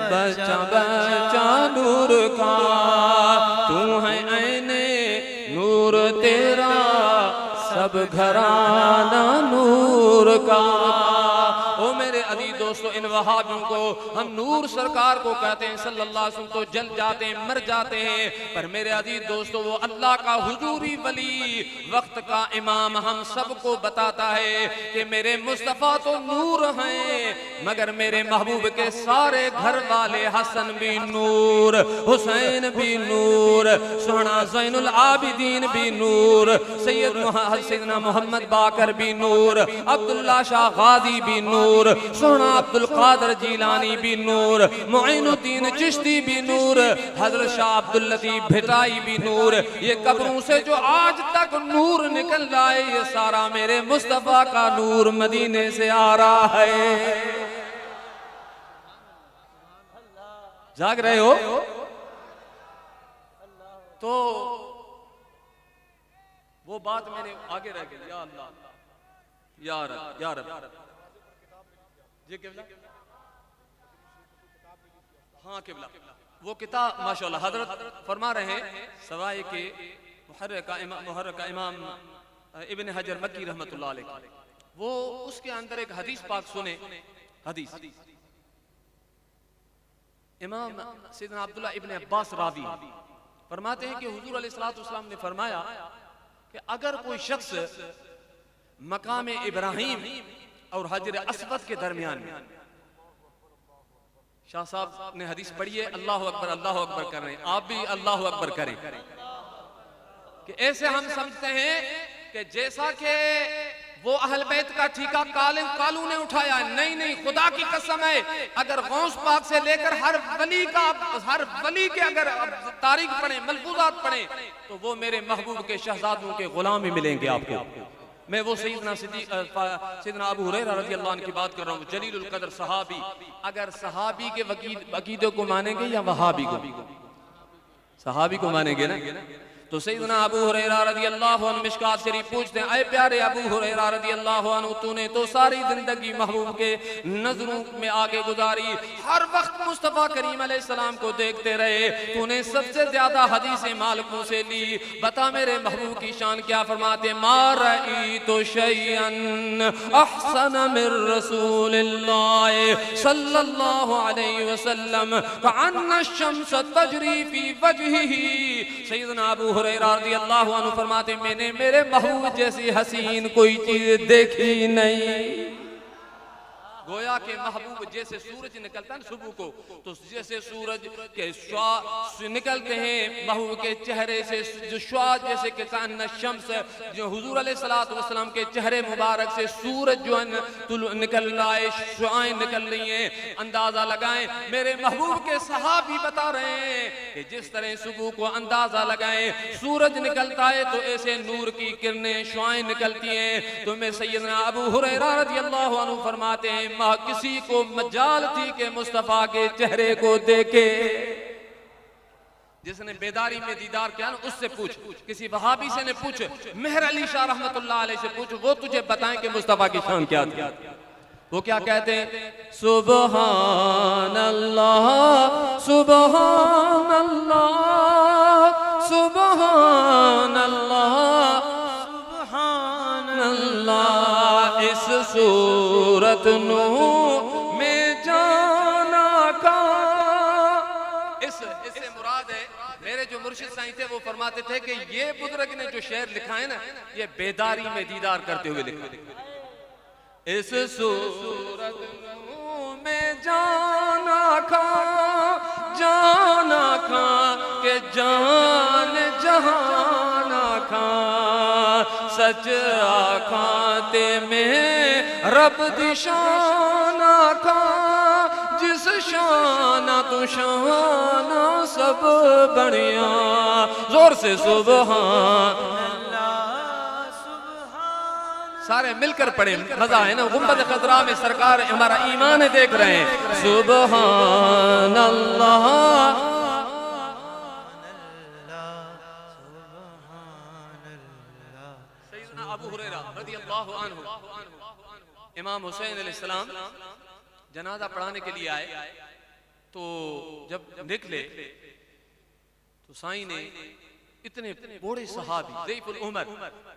बच्चा बच्चा नूर का, तू है ऐने नूर तेरा सब घराना नूर का। ओ मेरे अजीज दोस्तों, इन वहाबियों को हम नूर सरकार को कहते हैं सल्लल्लाहु अलैहि वसल्लम, तो जल जाते हैं, मर जाते हैं। पर मेरे अजीज दोस्तों, वो अल्लाह का हुजूरी वली, वक्त का इमाम हम सबको बताता है कि मेरे मुस्तफ़ा तो नूर हैं, मगर मेरे महबूब के सारे घर वाले हसन भी नूर, हुसैन भी नूर, सुहना ज़ैनुल आबिदीन भी नूर, सैयदना मोहम्मद बाकर भी नूर, अब्दुल्ला शाह गाजी भी नूर, सुहना अब्दुल कादर जीलानी भी नूर, मुईनुद्दीन चिश्ती भी नूर, हजरत शाह अब्दुल लतीफ भिटाई भी नूर। ये कब्रों से जो आज तक नूर निकल रहा है, ये सारा मेरे मुस्तफा का नूर मदीने से आ रहा है। जाग रहे हो? तो वो बात मैंने आगे रह गई। या अल्लाह, या रब, या रब। ये किबला, हाँ किबला, वो किताब माशाअल्लाह हजरत फरमा रहे हैं सवाए के मुहर्रका इमाम इब्न हजर मक्की रहमतुल्लाह अलैह, वो उसके अंदर एक हदीस पाक सुने। हदीस इमाम सैयदना अब्दुल्लाह इब्न अब्बास रावी फरमाते हैं कि हुजूर अलैहिस्सलातु वस्सलाम ने फरमाया कि अगर कोई शख्स मकाम इब्राहिम और हजर अस्वद के दरमियान में, शाह साहब ने हदीस पढ़ी है, अल्लाह अकबर कर रहे हैं, आप भी अल्लाह अकबर करें, कि ऐसे हम समझते हैं कि जैसा कि वो अहल बैत का ठीका कालू ने उठाया। नहीं नहीं, खुदा की कसम है, अगर गौस पाक से लेकर हर वली के अगर तारीख पढ़े, मलफूजात पढ़े, तो वो मेरे महबूब के शहजादों के गुलाम ही मिलेंगे आपको। मैं वो सैयदना अबू हुरैरा रज़ियल्लाहु अन्हु की बात कर रहा हूँ, जलीलुल कदर सहाबी। अगर सहाबी के अकीदे को मानेंगे या वहाबी को? सहाबी को मानेंगे ना। तो सैयदना अबू हुरैरा रज़ियल्लाहु अन्हु मिशकात शरीफ पूछते हैं, ऐ प्यारे अबू हुरैरा रज़ियल्लाहु अन्हु, तूने तो सारी जिंदगी महबूब के नजरों में आगे गुजारी, हर वक्त मुस्तफा करीम अलैहिस्सलाम को देखते रहे, तूने सबसे ज्यादा हदीसें मालिकों से ली, बता मेरे महबूब की शान क्या फरमाते? मा रअयतु शैअन अहसन मिन रसूलिल्लाह सल्लल्लाहु अलैहि वसल्लम कअन्न अश-शम्स तजरी फी वजहिही। सैयदना अबू हुरैरा रज़ियल्लाहु अन्हु फरमाते, मैंने मेरे महबूब जैसी हसीन कोई चीज देखी नहीं। गोया के महबूब जैसे सूरज निकलता है सुबह को, तो जैसे सूरज के श्वास निकलते हैं महबूब के चेहरे से, जो श्वास जैसे कि शम्स, जो हुजूर अलैहिस्सलातु वस्सलाम के चेहरे मुबारक से सूरज जो है निकल रहा है, शुआएं निकल रही हैं, अंदाजा लगाएं। मेरे महबूब के सहाबी बता रहे हैं कि जिस तरह सुबह को अंदाजा लगाएं सूरज निकलता है तो ऐसे नूर की किरणें शुआएं निकलती हैं। तो मैं सैयदना अबू हुरैरा रज़ियल्लाहु अन्हु फरमाते हैं, किसी को मजाल थी कि मुस्तफा के चेहरे को देखे। जिसने बेदारी में दीदार किया ना, उससे पूछ, किसी वहाबी से ने पूछ, मेहर अली शाह रहमतुल्लाह अलैह से पूछ, वो तुझे बताएं कि मुस्तफा की शान क्या थी। वो क्या कहते हैं? सुबहान अल्लाह, सुबहान अल्लाह, सुबहान अल्लाह, सुबहान अल्लाह। इस सूरत नू में जाना का, इससे मुराद है मेरे जो मुर्शिद साईं थे वो फरमाते थे कि ये बुजुर्ग ने जो शेर लिखा है ना, ये बेदारी में दीदार करते हुए लिखा। इस सूरत में जाना खा के जान जहाना खा, सच आखाते में रब दिशाना खा, जिस शाना तो शाना सब बढ़िया। जोर से सुबहान, सारे मिलकर पढ़े, मजा है ना। गुंबद खजरा में सरकार हमारा ईमान देख रहे हैं। सुबहान अल्लाह, सैयदना अबू हुरैरा रज़ियल्लाहु अन्हु, इमाम हुसैन अलैहिस्सलाम जनाजा पढ़ाने के लिए आए, तो जब निकले तो साईं ने इतने बड़े सहाबी ज़ईफुल उमर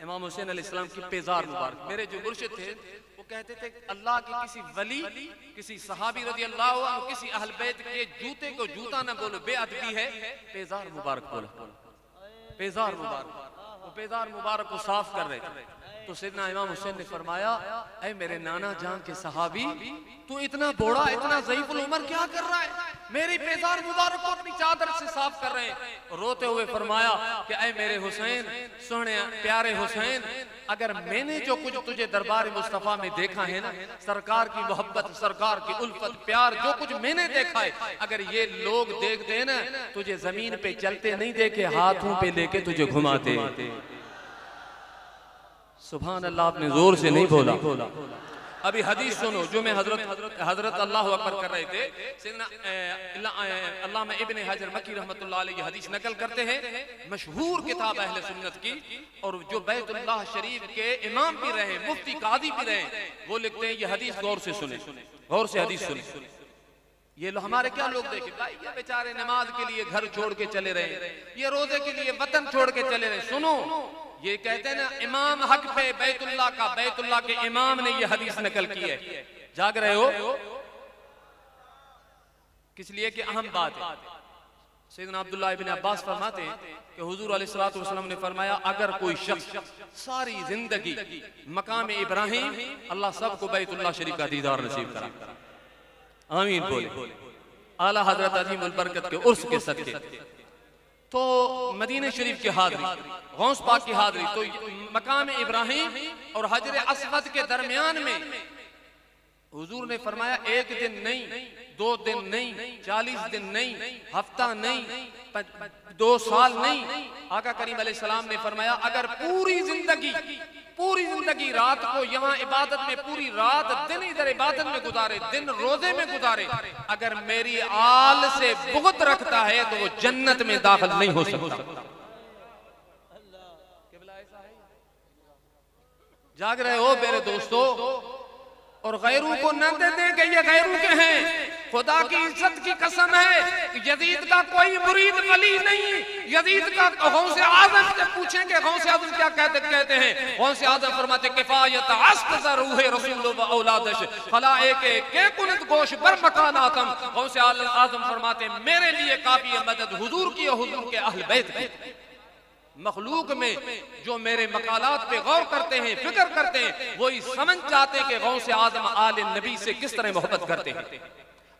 इमाम हुसैन अलैहिस्सलाम की पेजार मुबारक, मेरे जो मुर्शिद थे वो कहते थे अल्लाह के किसी वली, किसी सहाबी रज़ियल्लाहु अन्हु, किसी अहल बैत के जूते को जूता न बोलो, बेअदबी है, पेजार मुबारक बोलो, पेजार मुबारक। वो बेदार मुबारक को साफ कर रहे थे। तो सैयदना इमाम हुसैन ने फरमाया, ऐ मेरे नाना जान के सहाबी, तू इतना बूढ़ा इतना ज़ईफुल उमर क्या कर रहा है? मेरी बेजार मुबारक को अपनी चादर से साफ कर रहे हैं। रोते हुए फरमाया कि ऐ मेरे हुसैन, सोहने प्यारे हुसैन, अगर मैंने जो कुछ तुझे दरबार मुस्तफा में देखा है ना, सरकार की मोहब्बत, सरकार की उल्फत, प्यार, जो कुछ मैंने देखा है, अगर ये लोग देखते हैं ना, तुझे जमीन पे चलते नहीं देखे, हाथों पे लेके तुझे घुमाते। सुभान अल्लाह, आपने जोर से नहीं बोला। अभी हदीस सुनो जो मैं हजरत अल्लाह अकबर कर रहे थे। अल्लामा इब्ने हजर मक्की रहमतुल्लाह अलैह हदीस नकल करते हैं, मशहूर किताब अहले सुन्नत की, और जो बैतुल्लाह शरीफ के इमाम भी रहे, मुफ्ती कादी भी रहे, वो लिखते हैं ये हदीस गौर से सुने, गौर से हदीस सुने। ये हमारे क्या लोग देखे भाई, ये बेचारे नमाज के लिए घर छोड़ के चले रहे, ये रोजे के लिए वतन छोड़ के चले रहे। सुनो, ये कहते हैं ना, इमाम हक पे बैतुल्लाह का, बैतुल्लाह के इमाम ने ये हदीस नकल की है। जाग रहे हो? किस लिए कि अहम बात है। सैयदना अब्दुल्लाह इब्न अब्बास फरमाते हैं कि हुजूर अलैहिस्सलातु वस्सलाम ने फरमाया, अगर कोई शख्स सारी जिंदगी मकाम इब्राहिम, अल्लाह सबको बैतुल्लाह शरीफ का दीदार नसीब करा, आमीन बोले। आला हजरत अजीमुल बरकत के उर्स के सदके तो मदीने शरीफ की हाज़री, गौस पाक की हाज़री, तो मकाम इब्राहिम और हजर अस्वद के दरमियान में हुजूर ने फरमाया, एक दिन नहीं, 2 दिन नहीं, 40 दिन नहीं, हफ्ता नहीं, 2 साल नहीं, आका करीम अलैहिस्सलाम ने फरमाया, अगर पूरी जिंदगी रात को यहाँ इबादत में, पूरी रात दिन इधर इबादत में गुजारे, दिन रोजे में गुजारे, अगर मेरी आल से बुग़्ज़ रखता है तो वो जन्नत में दाखिल नहीं हो सकता। जाग रहे हो मेरे दोस्तों? और गैरों को न दे दें कि ये गैरों के हैं। खुदा की इज्जत की कसम है, यजीद का कोई मुरीद वली नहीं। यजीद का गौस आज़म से पूछेंगे, गौस आज़म क्या कहते हैं? गौस आज़म फरमाते, किफायत अस्ब रूह रसूल व औलादश फला एक के कुनत गोश बर मकानातम। गौस आज़म फरमाते, मेरे लिए काफी है मदद हुजूर की और हुजूर के अहल बैत की। मखलूक में जो मेरे मकालात पे गौर करते हैं, फिक्र करते हैं, वही समझ जाते हैं कि गौस आज़म आले नबी से किस तरह मोहब्बत करते हैं।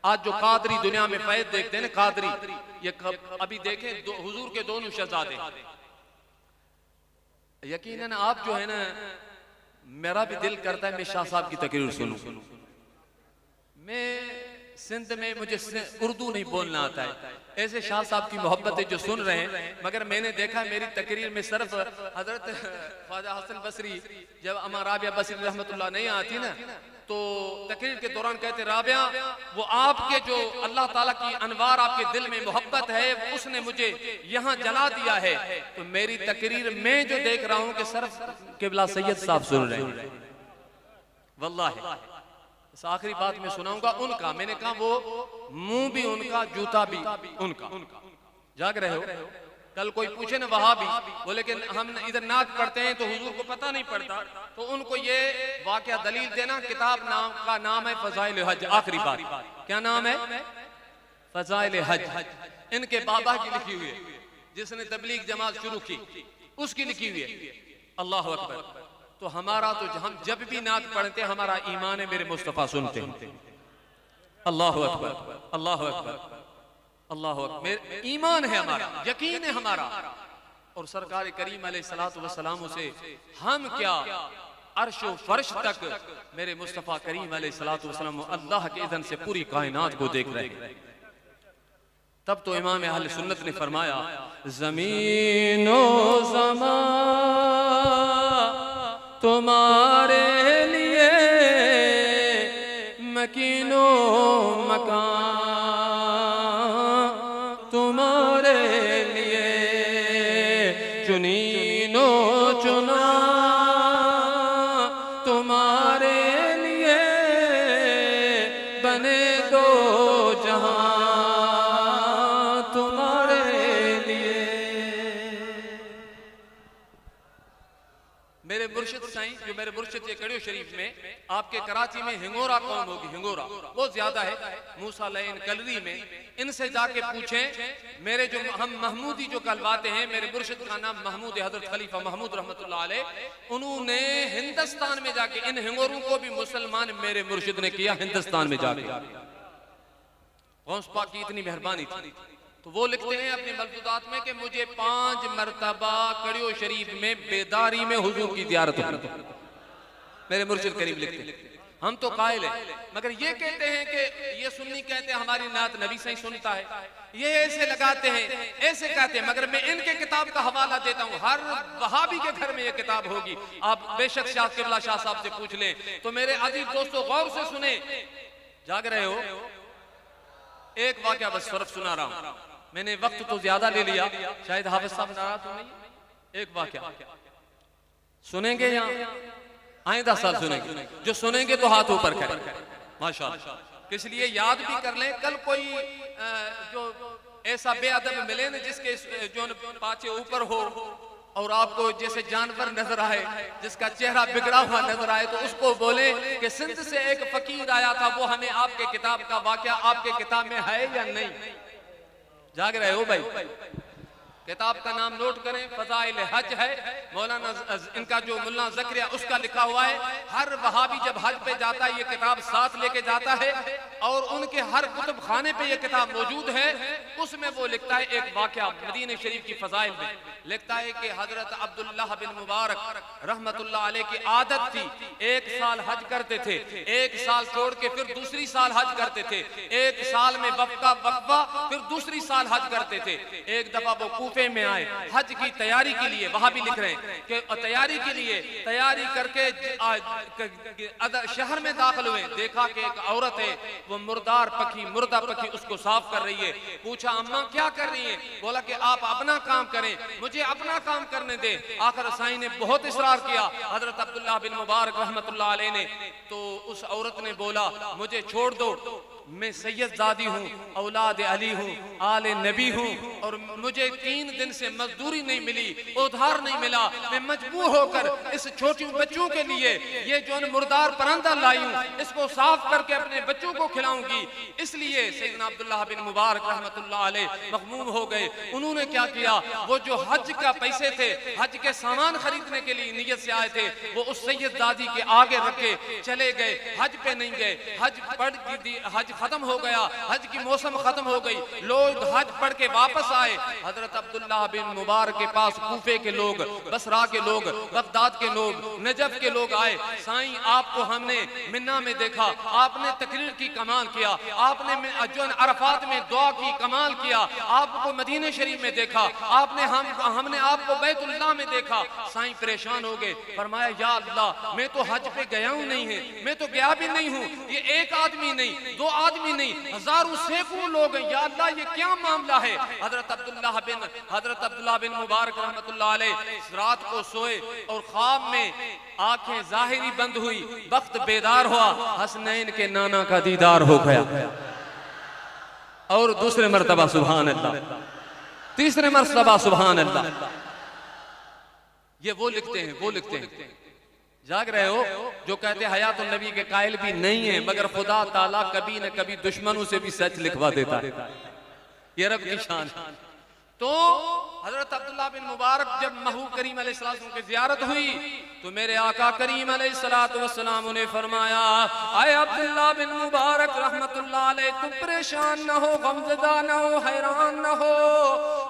आज जो कादरी दुनिया में फैज़ देखते हैं ना, कादरी, ये अभी देखें हुजूर के दोनों शहजादे, यकीनन आप जो है ना, मेरा भी दिल करता है मैं शाह साहब की तकरीर सुनूं। मैं सिंध में, मुझे उर्दू नहीं बोलना आता है, ऐसे शाह साहब की मोहब्बत है जो सुन रहे हैं, मगर मैंने देखा मेरी तकरीर में सिर्फ हजरत ख्वाजा हसन बसरी, जब अमा राबिया बसरी रहमतुल्लाह नहीं आती ना, तो तकरीर के दौरान कहते, राबिया वो आपके जो अल्लाह ताला की अनवार, आपके दिल में मोहब्बत है, उसने मुझे यहाँ जला दिया है। तो मेरी तकरीर में जो देख रहा हूँ कि सिर्फ किबला सैयद साहब सुन रहे हैं। वल्लाही आखिरी बात मैं सुनाऊंगा उनका, मैंने कहा वो मुंह भी उनका, जूता भी उनका। जाग रहे हो? कल कोई पूछे ना वहाबी, बोले कि हम इधर नात पढ़ते हैं तो हुजूर को पता नहीं पड़ता, तो उनको ये वाकया दलील देना। किताब का नाम है फज़ाइल हज। आखिरी बात, क्या नाम है? फज़ाइल हज। इनके बाबा की लिखी हुई है, जिसने तबलीग जमात शुरू की, उसकी लिखी हुई है। अल्लाह अकबर। तो हमारा तो हम जब भी नात पढ़ते हमारा ईमान है, मेरे मुस्तफा सुनते हैं। अल्लाह अकबर, अल्लाह अकबर, अल्लाह अकबर। ईमान है हमारा, यकीन है हमारा। और सरकार करीम अलैहिस्सलातु वस्सलाम से हम क्या, अर्शो फर्श तक मेरे मुस्तफा करीम अलैहिस्सलातु वस्सलाम अल्लाह के इज़्न से पूरी कायनात को देख रहे हैं। तब तो इमाम अहले सुन्नत ने फरमाया, ज़मीनो ज़मा तुम्हारे लिए, मकीनो मकान तुम्हारे लिए, चुनीनो चुना तुम्हारे लिए, बने दो जहां तुम्हारे लिए। मेरे मुर्शिद साईं, जो मेरे मुर्शिद ये कड़ियो शरीफ में आपके कराची में हिंगोरा कौम होगी, हिंगोरा बहुत ज्यादा है, मूसा लेन कलरी में। इनसे जाके पूछें, मेरे जो हम महमूदी जो कहलवाते हैं, मेरे मुर्शिद का नाम महमूद हजरत खलीफा महमूद रहमतुल्लाह अलैह, उन्होंने हिंदुस्तान में जाके इन हिंगोरों को भी मुसलमान मेरे मुर्शिद ने किया हिंदुस्तान में जाके। गौस पाक की इतनी मेहरबानी थी। तो वो लिखते हैं अपनी मलफूजात में कि मुझे 5 मरतबा कड़ियो शरीफ में बेदारी में हुजूर की ज़ियारत हुई। मेरे मुर्शिद करीम लिखते हैं, हम तो कायल हैं, मगर ये कहते हैं कि ये सुन्नी कहते हैं हमारी नात नबी से ही सुनता है, ये ऐसे लगाते हैं, ऐसे कहते हैं, मगर मैं इनके किताब का हवाला देता हूँ। हर वहाबी के घर में ये किताब होगी, आप बेशक शाह किबला शाह साहब से पूछ लें। तो मेरे अजीज दोस्तों गौर से सुने, जाग रहे हो? एक वाकया बस फर्क सुना रहा हूँ, मैंने वक्त तो ज्यादा ले लिया, शायद हाफिज साहब नाराज तो नहीं। एक वाकया सुनेंगे या आइंदा साल सुनेंगे? जो सुनेंगे तो हाथ ऊपर करें माशाअल्लाह। इसलिए याद भी कर लें, कल कोई जो ऐसा बेअदब मिले न जिसके जो पाचे ऊपर हो और आपको जैसे जानवर नजर आए, जिसका चेहरा बिगड़ा हुआ नजर आए, तो उसको बोले कि सिंध से एक फकीर आया था, वो हमें आपके किताब का वाकया आपके किताब में है या नहीं? जाग रहे हो भाई? किताब का नाम नोट करें, फजाइल हज है, मौलाना इनका जो मुल्ला ज़करिया उसका लिखा हुआ है। हर वहाबी जब हज पे जाता है ये किताब साथ लेके जाता है, और उनके हर कुतुब खाने पे ये किताब मौजूद है। उसमें वो लिखता है एक वाकया मदीने शरीफ की फजाइल में, लिखता है कि हजरत अब्दुल्लाह बिन मुबारक रहमतुल्लाह अलैह की आदत थी, 1 साल हज करते थे, 1 साल छोड़ के फिर दूसरी साल हज करते थे, 1 साल में वक्फा फिर दूसरी साल हज करते थे। एक दफा वो कूफे में आए हज की तैयारी के लिए, वहां भी लिख रहे हैं कि तैयारी के लिए तैयारी करके शहर में दाखिल हुए, देखा कि एक औरत है वो मुर्दा पखी उसको साफ कर रही है। पूछा अम्मा क्या कर रही है? बोला कि आप अपना काम करें, मुझे अपना काम करने दे। आखिर साईं ने बहुत इसरार किया, हजरत अब्दुल्लाह बिन मुबारक रहमतुल्लाह अलैह ने, तो उस औरत ने बोला मुझे छोड़ दो, मैं सैयद जादी हूँ, औलाद अली हूँ, आले नबी हूँ, और मुझे 3 दिन से मजदूरी नहीं मिली, उधार नहीं मिला, मैं मजबूर होकर इस छोटे बच्चों के लिए ये जो मुर्दार परंदा लाई हूँ, इसको साफ करके अपने बच्चों को खिलाऊंगी। इसलिए सैयदना अब्दुल्लाह बिन मुबारक रहमतुल्लाह अलैह मखमूम हो गए। उन्होंने क्या किया, वो जो हज का पैसे थे, हज के सामान खरीदने के लिए नियत से आए थे, वो उस सैयद दादी के आगे रखे चले गए, हज पे नहीं गए। हज खत्म हो गया, हज की मौसम खत्म हो गई, लोग हज पढ़ के वापस आए। हजरत अब्दुल्लाह बिन मुबारक के पास कूफे के लोग, बसरा के लोग, बगदाद के लोग, नजफ के लोग आए। साईं आपको हमने मिन्ना में देखा, आपने तकरीर की कमाल किया, आपने जो अरफात में दुआ की कमाल किया, आपको मदीने शरीफ में देखा, हमने आपको बैतुल्लाह में देखा। साईं परेशान हो गए, फरमाया या अल्लाह मैं तो हज पे गया हूँ नहीं है, मैं तो गया भी नहीं हूँ, ये एक आदमी नहीं, 2 आदमी नहीं, हजारों सैकड़ों लोग हैं, या अल्लाह ये क्या मामला है? हजरत अब्दुल्लाह बिन मुबारक रहमतुल्लाह अलैह रात को सोए और ख्वाब में आंखें जाहिरी बंद हुई, वक्त बेदार हुआ, हसनैन के नाना का दीदार हो गया। और दूसरे मर्तबा सुभान अल्लाह, तीसरे मर्तबा सुभान अल्लाह। ये वो लिखते हैं। जाग रहे हो? जो कहते हैं हयातुन नबी के कायल भी नहीं है, मगर खुदा ताला कभी न कभी दुश्मनों से भी सच लिखवा देता है। ये रब की शान। तो हजरत अब्दुल्लाह बिन मुबारक जब महबूब करीम अलैहिस्सलाम की ज़ियारत हुई, तो मेरे आका करीम अलैहिस्सलाम ने फरमाया, आए अब्दुल्लाह बिन मुबारक रहमतुल्लाह अलैह, तुम परेशान न हो, गमज़दा न हो, हैरान न हो।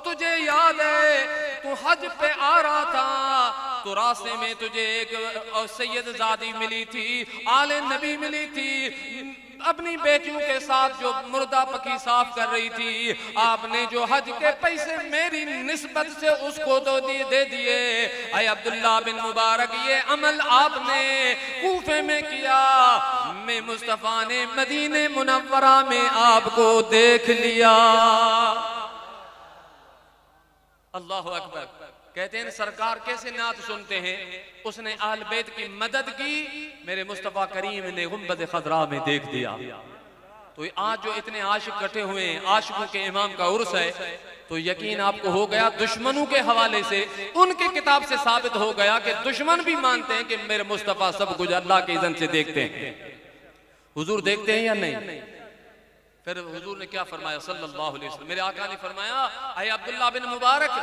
तुझे याद है तू हज पे आ रहा था, तो रास्ते में तुझे एक सैयद जादी मिली थी, आले नबी मिली थी, अपनी बेटियों के साथ जो मुर्दा पकी साफ कर रही थी। आपने जो हज के पैसे मेरी निस्बत से उसको तो दे दिए। अय अब्दुल्लाह बिन मुबारक, ये अमल आपने कूफे में किया, मैं मुस्तफा ने मदीने मुनव्वरा में आपको देख लिया। अल्लाह अकबर। कहते हैं सरकार कैसे नात सुनते हैं, उसने आल बैत की मदद की, मेरे मुस्तफा करीम ने गुंबद खदरा में देख दिया। तो आज जो इतने आशिक इकट्ठे हुए हैं, आशिकों के इमाम का उर्स है, तो यकीन आपको हो गया दुश्मनों के हवाले से, उनके किताब से साबित हो गया कि दुश्मन भी मानते हैं कि मेरे मुस्तफ़ा सब कुछ अल्लाह के इज़्न से देखते हैं। हुजूर देखते हैं या नहीं? फिर हुजूर ने क्या फरमाया सल्लल्लाहु अलैहि वसल्लम, मेरे आका ने फरमाया, अय अब्दुल्ला बिन मुबारक,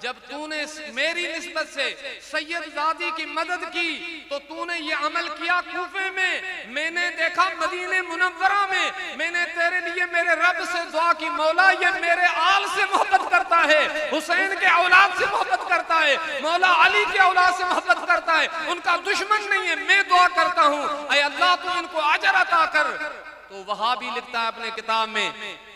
जब तूने मेरी निस्बत से सैयद ज़ादी की मदद की तो तूने ये अमल किया कूफे में, मैंने देखा मदीने मुनव्वरा में, मैंने तेरे लिए मेरे रब से दुआ की, मौला ये मेरे आल से मोहब्बत करता है, हुसैन के औलाद से मोहब्बत करता है, मौला अली के औलाद से मोहब्बत करता है, उनका दुश्मन नहीं है, मैं दुआ करता हूँ अय अल्लाह तू इनको अजर अता कर। तो वहां भी लिखता है अपने किताब में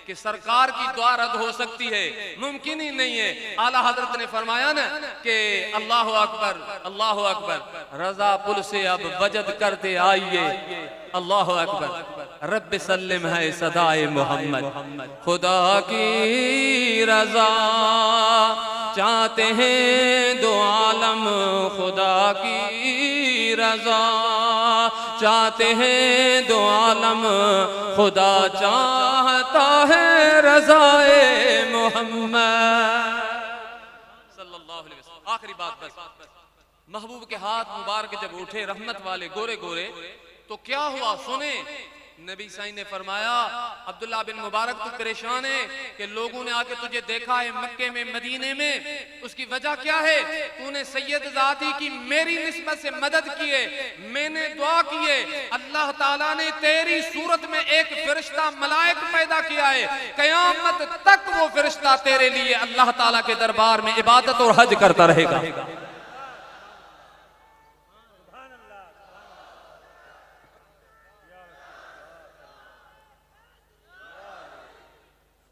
कि सरकार की दुआ रद्द हो सकती है, मुमकिन ही नहीं है। आला हजरत ने फरमाया ना कि अल्लाह अकबर, अल्लाह अकबर, रजा पुल से अब वजद करते आइए, अल्लाह अकबर, रब सल्लिम है सदाए मोहम्मद, खुदा की रजा चाहते हैं दो आलम, खुदा की रजा चाहते हैं दो आलम, खुदा चाहता है रज़ाए मोहम्मद सल्लल्लाहु अलैहि वसल्लम। आखिरी बात बस, महबूब के हाथ मुबारक जब उठे रहमत वाले गोरे गोरे, तो क्या हुआ सुने। नबी साईं ने फरमाया, अब्दुल्ला बिन मुबारक तू परेशान है कि लोगों ने आके तुझे देखा है मक्के में मदीने में, उसकी वजह क्या है? तूने सैयद ज़ादी की मेरी निस्बत से मदद की है, मैंने दुआ की है, अल्लाह ताला ने तेरी सूरत में एक फरिश्ता मलाइक पैदा किया है, कयामत तक वो फरिश्ता तेरे लिए अल्लाह ताला के दरबार में इबादत और हज करता रहेगा।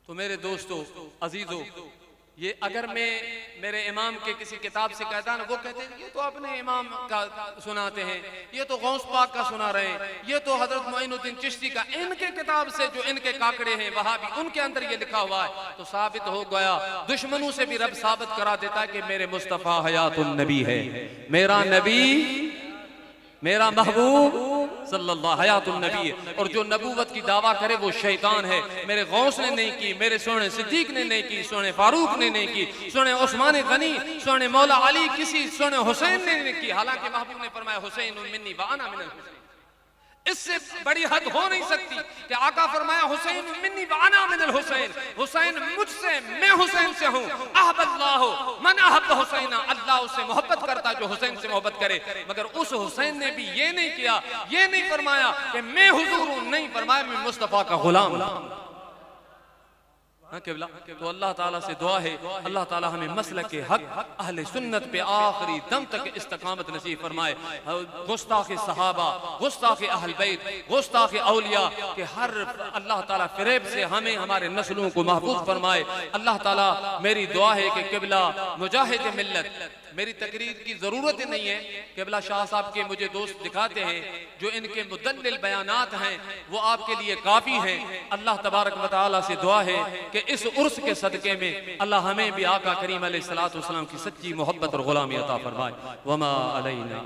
तो मेरे दोस्तों अजीजों, ये अगर मैं मेरे इमाम के किसी किताब से कहता ना, वो कहते हैं ये तो अपने इमाम का सुनाते हैं, ये तो गौस पाक का सुना रहे हैं, ये तो हजरत मोइनुद्दीन चिश्ती का, इनके किताब से जो इनके काकड़े हैं वहां भी उनके अंदर ये लिखा हुआ है। तो साबित हो गया, दुश्मनों से भी रब साबित करा देता है कि मेरे मुस्तफ़ा हयातुन नबी है, मेरा नबी, मेरा महबूब सल्लल्लाहु हयातुन नबी है। और जो नबूवत की दावा करे वो शैतान है। मेरे गौस ने नहीं की, मेरे सोने सिद्दीक ने नहीं की, सोने फारूक ने नहीं की, सोने उस्मान गनी, सोने मौला अली, किसी सोने हुसैन ने नहीं की। हालांकि महबूब ने फरमाया हुसैन मिन्नी व अना मिनल हुसैन, इससे बड़ी हद हो नहीं सकती कि आका फरमाया हुसैन मिन्नी व अना मिनल हुसैन, हुसैन मुझसे, मैं हुसैन से हूँ। अहब्बल्लाहु मन अहब्ब हुसैना, अल्लाह उससे मोहब्बत करता जो हुसैन से मोहब्बत करे। मगर उस हुसैन ने भी ये नहीं किया, ये नहीं फरमाया कि मैं हुजूर हूँ, नहीं फरमाया मैं मुस्तफा का गुलाम हूँ। तो अल्लाह ताला से दुआ है, अल्लाह ताला हमें मसलक के हक अहले सुन्नत पे आखिरी दम तक इस्तकामत नसीब फरमाए। गुस्ताख सहाबा, गुस्ताख अहल बैत, गुस्ताख औलिया के हर अल्लाह ताला फिरेब से हमें हमारे नस्लों को महफूज फरमाए। अल्लाह ताला, मेरी दुआ है कि किबला मुजाहिद मिल्लत, मेरी तकरीर की जरूरत नहीं है, किबला शाह साहब के मुझे दोस्त दिखाते हैं जो इनके मुदल्लिल बयानात हैं वो आपके लिए काफी हैं। अल्लाह तबारक व तआला से दुआ है कि इस उर्स के सदके में अल्लाह हमें भी आका करीम अलैहिस्सलातु वस्सलाम की सच्ची मोहब्बत और गुलामी अता फरमाए। वमा अलैना